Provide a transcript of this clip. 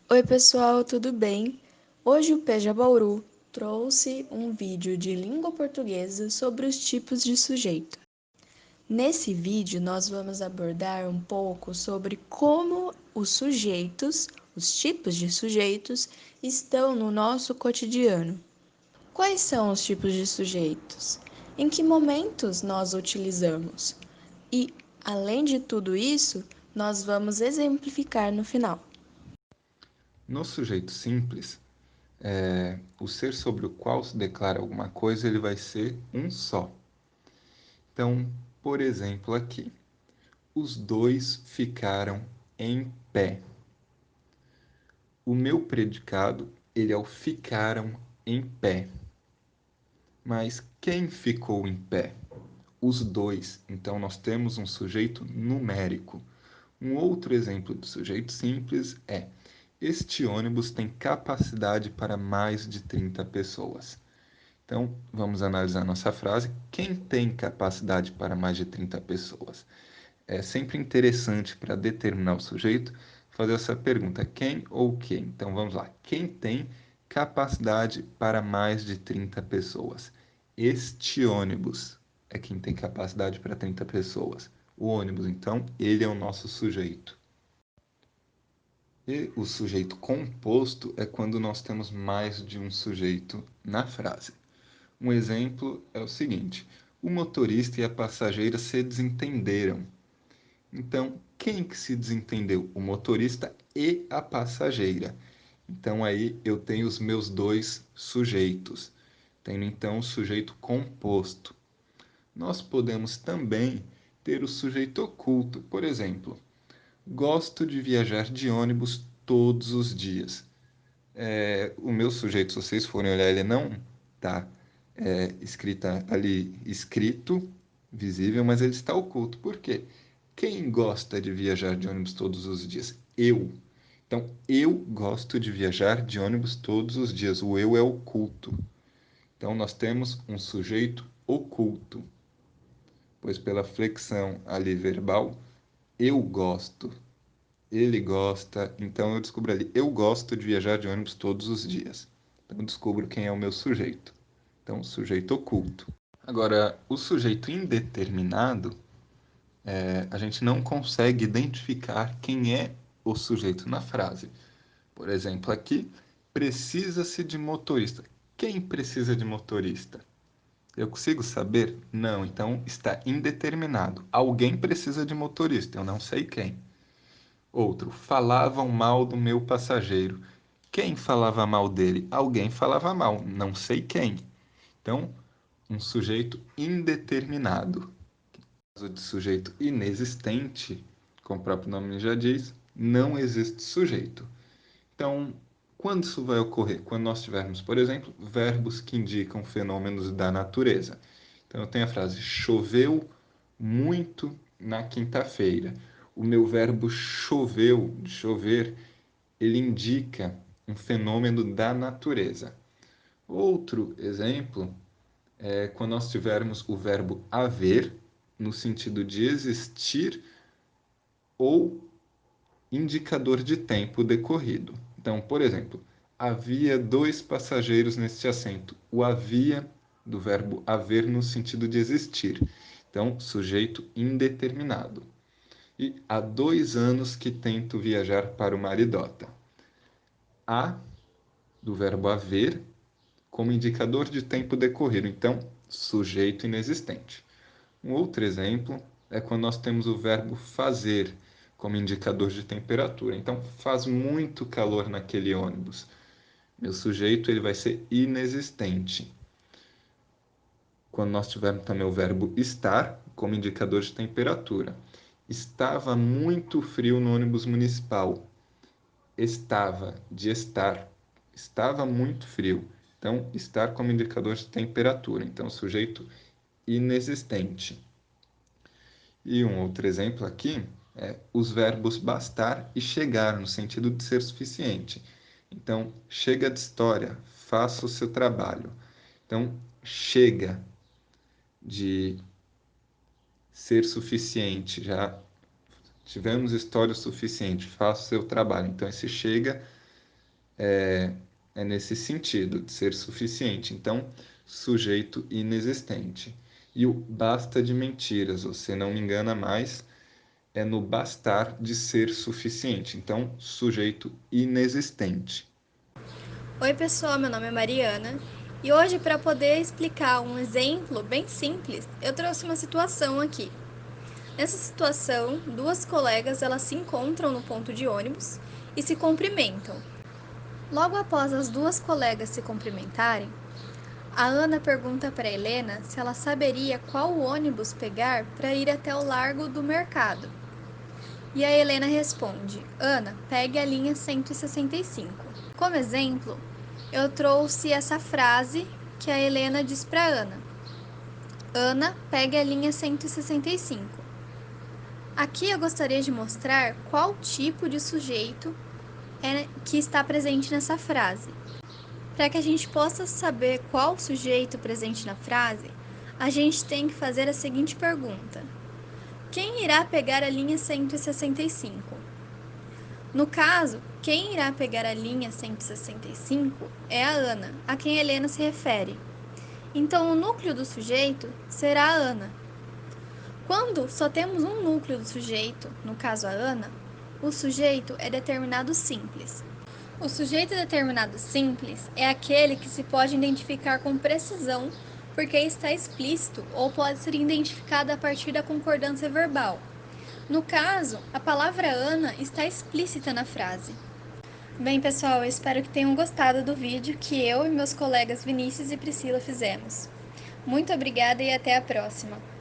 Oi pessoal, tudo bem? Hoje o Peja Bauru trouxe um vídeo de língua portuguesa sobre os tipos de sujeito. Nesse vídeo nós vamos abordar um pouco sobre como os sujeitos, os tipos de sujeitos, estão no nosso cotidiano. Quais são os tipos de sujeitos? Em que momentos nós utilizamos? E, além de tudo isso, nós vamos exemplificar no final. No sujeito simples, o ser sobre o qual se declara alguma coisa, ele vai ser um só. Então, por exemplo, aqui, os dois ficaram em pé. O meu predicado, ele é o ficaram em pé. Mas quem ficou em pé? Os dois. Então, nós temos um sujeito numérico. Um outro exemplo de sujeito simples é: este ônibus tem capacidade para mais de 30 pessoas. Então, vamos analisar nossa frase. Quem tem capacidade para mais de 30 pessoas? É sempre interessante para determinar o sujeito fazer essa pergunta: quem ou quem? Então, vamos lá. Quem tem capacidade para mais de 30 pessoas? Este ônibus é quem tem capacidade para 30 pessoas. O ônibus, então, ele é o nosso sujeito. E o sujeito composto é quando nós temos mais de um sujeito na frase. Um exemplo é o seguinte: o motorista e a passageira se desentenderam. Então, quem que se desentendeu? O motorista e a passageira. Então, aí eu tenho os meus dois sujeitos. Tenho então o sujeito composto. Nós podemos também ter o sujeito oculto. Por exemplo, gosto de viajar de ônibus todos os dias. O meu sujeito, se vocês forem olhar, ele não está escrita ali, escrito, visível, mas ele está oculto. Por quê? Quem gosta de viajar de ônibus todos os dias? Eu. Então, eu gosto de viajar de ônibus todos os dias. O eu é oculto. Então, nós temos um sujeito oculto, pois pela flexão ali verbal, eu gosto, ele gosta, então eu descubro ali, eu gosto de viajar de ônibus todos os dias. Então, eu descubro quem é o meu sujeito. Então, sujeito oculto. Agora, o sujeito indeterminado, a gente não consegue identificar quem é o sujeito na frase. Por exemplo, aqui, precisa-se de motorista. Quem precisa de motorista? Eu consigo saber? Não, então está indeterminado. Alguém precisa de motorista, eu não sei quem. Outro, falavam mal do meu passageiro. Quem falava mal dele? Alguém falava mal, não sei quem. Então, um sujeito indeterminado. No caso de sujeito inexistente, como o próprio nome já diz, não existe sujeito. Então, quando isso vai ocorrer? Quando nós tivermos, por exemplo, verbos que indicam fenômenos da natureza. Então, eu tenho a frase: choveu muito na quinta-feira. O meu verbo choveu, de chover, ele indica um fenômeno da natureza. Outro exemplo é quando nós tivermos o verbo haver, no sentido de existir ou indicador de tempo decorrido. Então, por exemplo, havia dois passageiros neste assento. O havia do verbo haver no sentido de existir. Então, sujeito indeterminado. E há 2 anos que tento viajar para o Maridota. Há do verbo haver como indicador de tempo decorrido. Então, sujeito inexistente. Um outro exemplo é quando nós temos o verbo fazer como indicador de temperatura. Então, faz muito calor naquele ônibus. Meu sujeito ele vai ser inexistente. Quando nós tivermos também o verbo estar como indicador de temperatura. Estava muito frio no ônibus municipal. Estava, de estar. Estava muito frio. Então, estar como indicador de temperatura. Então, sujeito inexistente. E um outro exemplo aqui é os verbos bastar e chegar, no sentido de ser suficiente. Então, chega de história, faça o seu trabalho. Então, chega de ser suficiente, já tivemos história o suficiente, faça o seu trabalho. Então, esse chega é nesse sentido, de ser suficiente. Então, sujeito inexistente. E o basta de mentiras, você não me engana mais, é no bastar de ser suficiente. Então, sujeito inexistente. Oi, pessoal, meu nome é Mariana e hoje, para poder explicar um exemplo bem simples, eu trouxe uma situação aqui. Nessa situação, duas colegas elas se encontram no ponto de ônibus e se cumprimentam. Logo após as duas colegas se cumprimentarem, a Ana pergunta para Helena se ela saberia qual ônibus pegar para ir até o Largo do Mercado. E a Helena responde: Ana, pegue a linha 165. Como exemplo, eu trouxe essa frase que a Helena diz para Ana: Ana, pegue a linha 165. Aqui eu gostaria de mostrar qual tipo de sujeito é que está presente nessa frase. Para que a gente possa saber qual sujeito presente na frase, a gente tem que fazer a seguinte pergunta: quem irá pegar a linha 165? No caso, quem irá pegar a linha 165 é a Ana, a quem Helena se refere. Então, o núcleo do sujeito será a Ana. Quando só temos um núcleo do sujeito, no caso a Ana, o sujeito é determinado simples. O sujeito determinado simples é aquele que se pode identificar com precisão porque está explícito ou pode ser identificado a partir da concordância verbal. No caso, a palavra Ana está explícita na frase. Bem, pessoal, eu espero que tenham gostado do vídeo que eu e meus colegas Vinícius e Priscila fizemos. Muito obrigada e até a próxima!